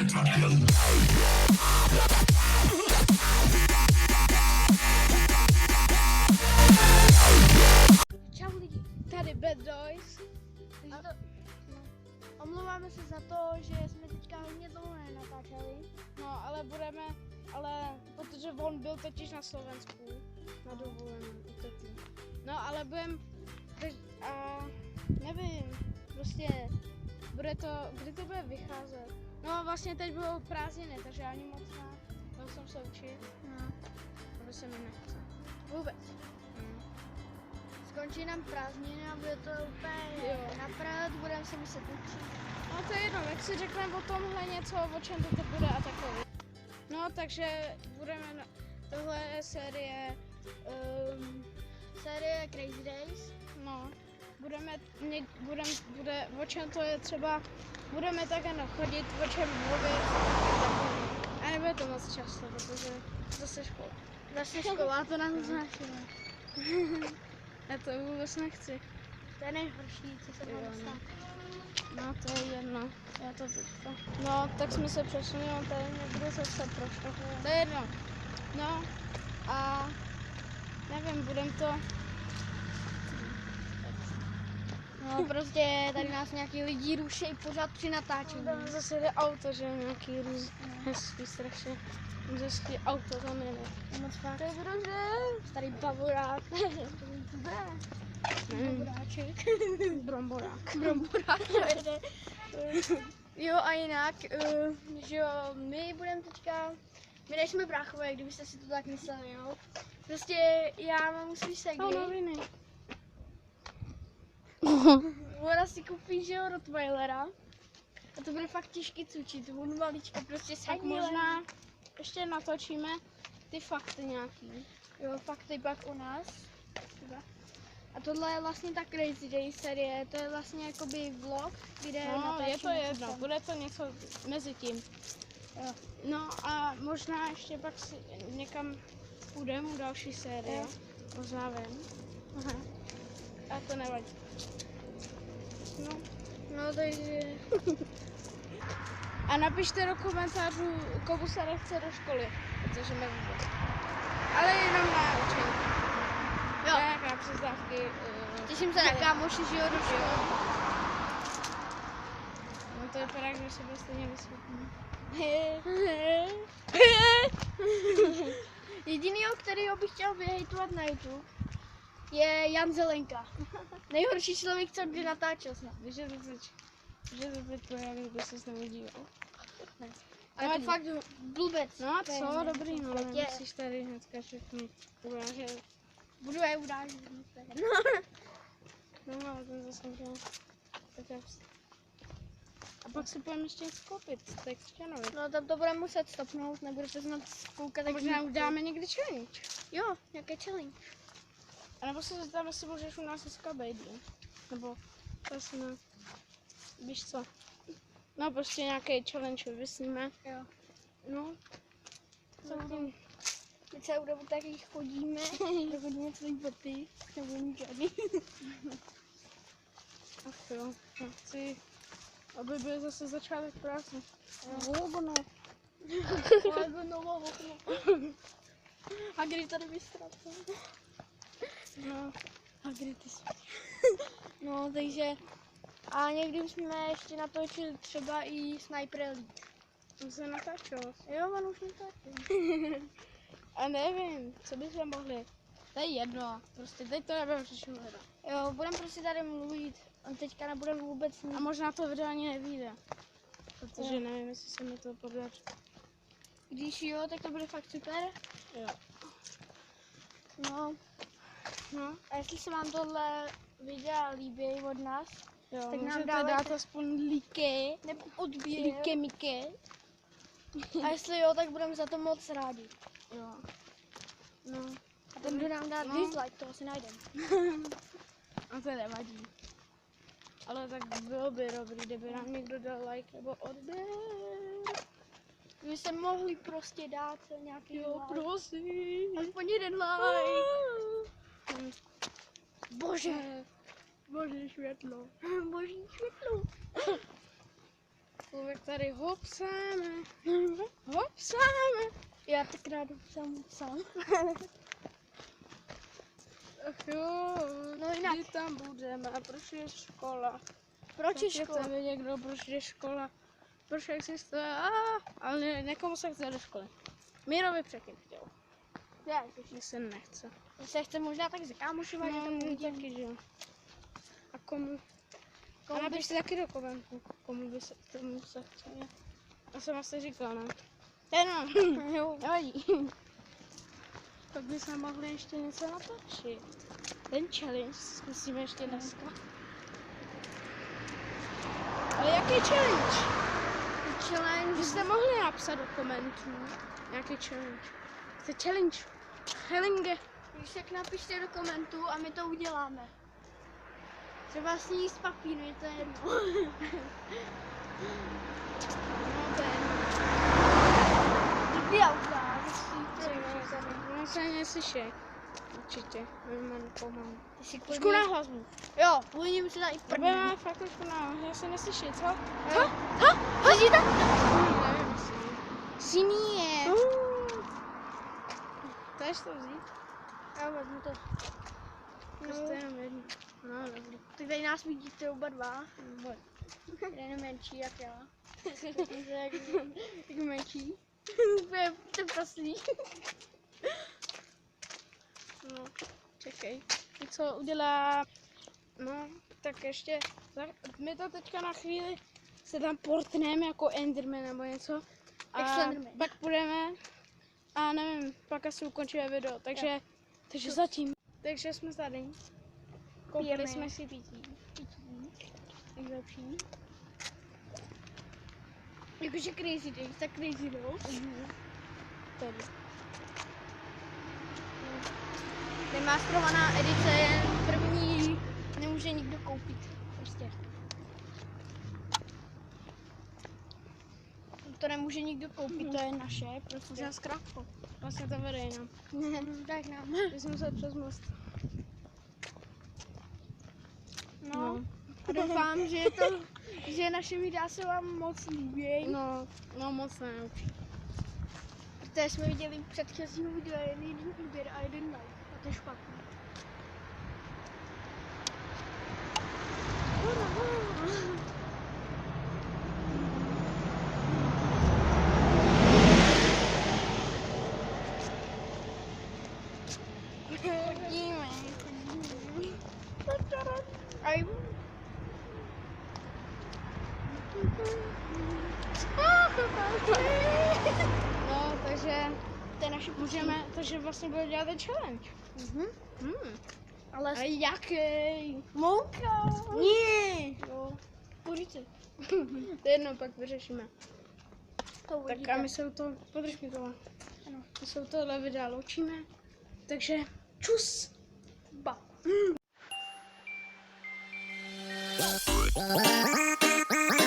Čau lidi, tady Bad Boys. Omlouváme se za to, že jsme teďka hodně dlouho nenatáčeli. No, ale protože on byl totiž na Slovensku, na dovolenou, no, ale nevím, prostě, kdy to bude vycházet? No, vlastně teď budou prázdniny, takže ani moc ne, jsem se učit, aby se mi nechce. Vůbec. Skončí nám prázdniny a bude to úplně naprd, budeme se muset učit. No to je jedno, tak si řekneme o tomhle něco, o čem to teď bude a takový. No, takže budeme, tohle je série Crazy Days. No, bude, o čem to je třeba, budeme také nachodit, o čem mluvit. A nebude to moc často, protože zase škola. Zase škola, to nám znášíme. Já to vůbec nechci. To je nejhorší, co se mohlo stát. No, to je jedno, já to teďka. No, tak jsme se přesunuli, tady nebudu zase proč to je jedno. No, a nevím, budem to... No prostě tady nás nějaký lidi ruší pořád při natáčení. Tam zase jde auto, že nějaký hezký, strašně hezký auto tam jede. Moc fakt. To je hrozné. Starý bavorák. Bramboráček. Bromborák. Bromborák to jede. Jo a jinak, že jo, my nejsme bráchové, kdybyste si to tak mysleli, jo. Prostě já mám svý segry. No, noviny. Ona si koupí, že jo, Rottweilera. A to bude fakt těžký cučit, on maličko prostě Tak sadí. možná ještě natočíme ty fakty nějaký. Jo, fakty pak o nás. A tohle je vlastně ta Crazy Day série, to je vlastně jakoby vlog, kde No, je to natáčíme jedno, něco. bude to něco mezi tím. Jo. No a možná ještě pak si někam půjdeme u další série. Jo. Možná vím. Aha. A to nevadí. No. No takže... A napište do komentářů, komu se nechce do školy, protože nevím. Ale jenom na učení. Jo. Nějaká přestávky. Těším se na kámoši, že jo, do školy. No to vypadá, že sebe stejně vysvětlím. Jedinýho, kterýho bych chtěl vyhejtovat na YouTube, je Jan Zelenka. Nejhorší člověk, co kdy natáčel snad. Víš, že to teď pojavím, kdo se s námi díval. Ale to je fakt blbec. No a To je co, na dobrý, no, světě. musíš tady hnedka všechny urážet. Budu je urážet. No, ale ten zase můžeme. Tak já a pak si půjdeme ještě něco koupit, tak Křtěnovi. No tam to budeme muset stopnout, nebudete snad koukat. Tak možná uděláme někdy challenge. Jo, nějaké challenge. A nebo se zeptám, jestli můžeš u nás dneska být, ne? Nebo zase ne. Víš co? No prostě nějaký challenge vysníme. Jo. No. No. My celou dobu taky chodíme, chodíme celý boty, nebo nic žádný. Ach jo, já chci, aby byl zase začátek práce. Volno. Alebo novou okno. A kdy tady vystracel. No. A kdy ty jsi? No, takže a někdy jsme ještě natočili třeba i Sniper Elite. To se natáčelo. Jo, on už natáčel. A nevím, co bychom mohli. To je jedno, prostě teď to nebudeme řešit hledat. Jo, budeme prostě tady mluvit. On teďka nebudeme vůbec nic. A možná to video ani nevyjde. Protože Jo. nevím, jestli se mi to podaří. Když jo, tak to bude fakt super. Jo. No, No, a jestli se vám tohle videa líbí od nás, jo, Tak nám můžete dávajte- dát aspoň líky. nebo odběr. Líky, miky. A jestli jo, tak budeme za to moc rádi. Jo. No. A ten, kdo nám dá No. dislike, to asi najdeme. A to nevadí. Ale tak bylo by dobrý, kdyby nám někdo dal like nebo odběr. Vy se mohli prostě dát nějaký Jo, like. prosím. Aspoň jeden like. Bože. Bože, světlo. Boží světlo. Člověk tady hopsáme. Hopsáme. Já tak rád sám. Ach jo, No jinak. kdy tam budeme a proč je škola? Proč je škola? Chce někdo, proč je škola? Proč existuje? Ale někomu se chce do školy. Mírovi předtím chtěl. Já, Mně se nechce. se chce možná tak s kámošima, že tam No, uvidím. taky, že jo. A komu? Komu A napiš bys- si taky do komentu, komu by se k tomu se chce. Já jsem asi říkal, ne? No, Jo. nevadí. Tak bychom mohli ještě něco natočit. Ten challenge zkusíme ještě dneska. Ale jaký challenge? Challenge. Byste mohli napsat do komentů nějaký challenge. Chce challenge. Challenge. Když tak napište do komentů a my to uděláme. Třeba sníst papír, je to jedno. No to je jedno. Dobrý auta. No se neslyší. Určitě. Mám pomalu. Ty si Trošku nahlas mluv. Jo, půjdeme se tady první. Máme fakt trošku nahlas. Já se neslyší, co? Slyšíte? Nevím, jestli. Syní je. Chceš to vzít? Já vezmu to. To je jenom jedno. No, dobrý. Tak tady nás vidíte oba dva. Boj. Jeden menší jak já. Jak menší. Úplně ten paslí. No, čekej. Co udělá? No, tak ještě, my to teďka na chvíli se tam portneme jako Enderman nebo něco. Jak A Slenderman. pak půjdeme a nevím, pak asi ukončíme video, takže zatím. Takže jsme tady. Koupili Pijeme. jsme si pití. Nejlepší. Jakože crazy days, tak crazy days. Tady. Remasterovaná edice je první, nemůže nikdo koupit. Prostě. To nemůže nikdo koupit, to je naše, prostě. Možná zkrátko. Vlastně to vede jinam. Tak nám. Když jsme se přes most. No. A doufám, že naše videa se vám moc líbí. No moc ne. Protože jsme viděli v předchozím videu jeden odběr a jeden like. A to je špatný. Chodíme. Aj. No, takže To je naše můžeme, takže vlastně budeme dělat ten challenge. Ale A jaký? mouka. Nie. Jo. Kuřice. To je jedno, pak vyřešíme. To Tak uvidíte. a my se u toho, podrž mi tohle. Ano. My se u tohle videa loučíme. Takže čus. Ba. Bye.